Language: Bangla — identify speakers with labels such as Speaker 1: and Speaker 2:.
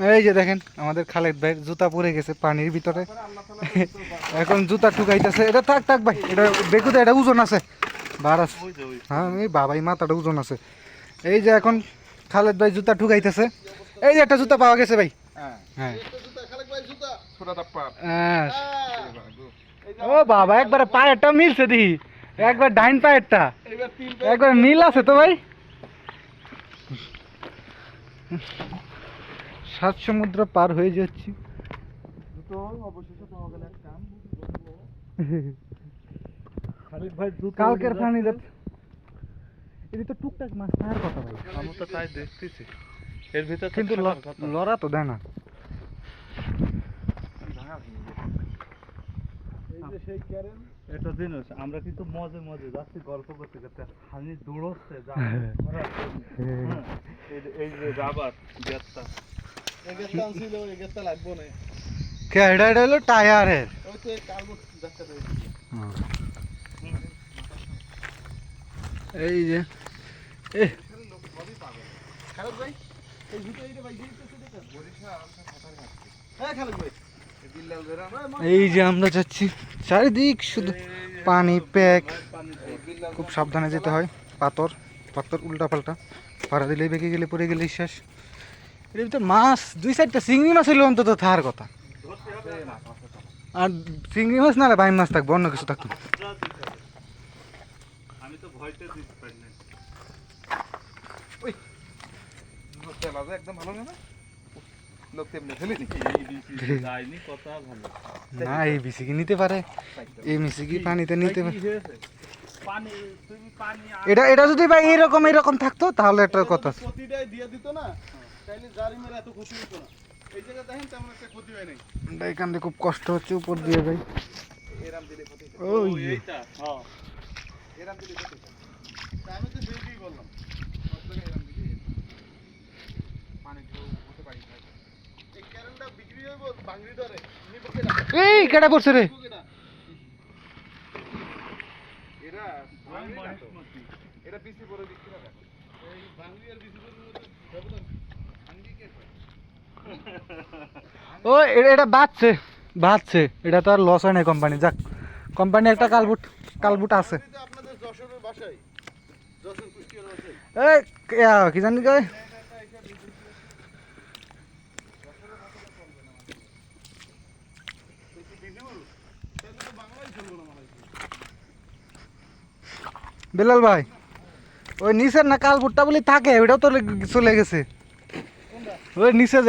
Speaker 1: এই যে দেখেন আমাদের খালেদ ভাই জুতা পরে গেছে পানির ভিতরে, এখন জুতা ঠুকাইতেছে। এটা থাক থাক ভাই, এটা বেকুতে, এটা ওজন আছে বারাস। হ্যাঁ এই বাবাই মাথাটা ওজন আছে। এই যে এখন খালেদ ভাই জুতা ঠুকাইতেছে। এই যে একটা জুতা পাওয়া গেছে ভাই। হ্যাঁ ও বাবা, একবারে পায়েরটা মিলছে দি, একবার ডাইন পায়েরটা একবার মিল আছে তো ভাই। সাত সমুদ্র পার হয়ে যাচ্ছি। কালকের পানি এটা তো টুকটাক মাছ থাকার কথা ভাই,
Speaker 2: আমি তো তাই দেখতেছি এর ভিতর
Speaker 1: কিন্তু লড়া তো দেয় না।
Speaker 2: এটা জিনিস আমরা কিন্তু মজে মজে যাচ্ছি গল্প করতে করতে, হানি দৌড়চ্ছে এই যে রাবার গেটটা, এই গেটটা ছিল, এই গেটটা লাগবে না।
Speaker 1: কে এটা হলো টায়ারের,
Speaker 2: ওই তো কার্বন দেখা যায়।
Speaker 1: এই যে
Speaker 2: খালেদ ভাই এই ভিতরে এইটা ভাই দিতেছে দেখেন বরিশা আরামসে সাঁতার কাটছে। হ্যাঁ খালেদ ভাই
Speaker 1: এই যে আমরা যাচ্ছি, চারিদিক শুধু পানি প্যাক, খুব সাবধানে যেতে হয়। পাথর পাথর উল্টা পাল্টা, পাড়া দিলেই বেঁকে গেলে পড়ে গেলেই শেষ। এর ভিতরে মাছ দুই চারটা চিংড়ি মাছ হইলে অন্তত থাকার কথা, আর চিংড়ি মাছ না হলে বাইম মাছ থাকবো, অন্য কিছু থাকতো।
Speaker 2: আমি তো ভয়তে দিতে পারি না।
Speaker 3: ওই তেলা যে একদম ভালো না, লোক তেমনি ফেলেনি
Speaker 2: যায়নি কথা ভালো
Speaker 1: না এই বিসি কি নিতে পারে, এই মিসি কি পানিতে নিতে পারে।
Speaker 2: পানি তুমি পানি
Speaker 1: এটা এটা যদি ভাই এরকম এরকম থাকতো তাহলে একটা কথা আছে।
Speaker 3: প্রতিটাই দিয়ে দিত না, তাইলে জারিমের এত ক্ষতি হতো না। এই জায়গা দেখেন তেমন একটা ক্ষতি হয় নাই।
Speaker 1: এখান থেকে খুব কষ্ট হচ্ছে উপর দিয়ে ভাই।
Speaker 3: এরাম দিলে ক্ষতি হয়।
Speaker 1: ওই
Speaker 2: এইটা হ্যাঁ
Speaker 3: এরাম দিলে ক্ষতি হয়। তা আমি তো বেশি বললাম সব জায়গায় এরাম দিলি পানি কেউ হতে পারি না। এই কারেন্টটা বিক্রি হইব বাংরি ধরে নিব কেডা?
Speaker 1: এই কেডা পড়ছে রে?
Speaker 3: এরা বাংরি না তো, এরা বিসি পরে বিক্রি করে। এই বাংরি আর বিসি পরের মধ্যে ব্যবধান ভাঙ্গি কে করে?
Speaker 1: ও এটা বাঁচছে বাঁচছে, এটা তো আর লস হয় না কোম্পানি। যাক কোম্পানি একটা কালবুট কালবুট আছে।
Speaker 3: আপনাদের যশোরের বাসায়, যশোর কুষ্টিয়ার বাসায়
Speaker 1: এই কি জানি কয় বেলাল ভাই, ওই নিচের না কালবুটটা বলি থাকে, ওইটাও তো চলে গেছে। ওই নিচে যে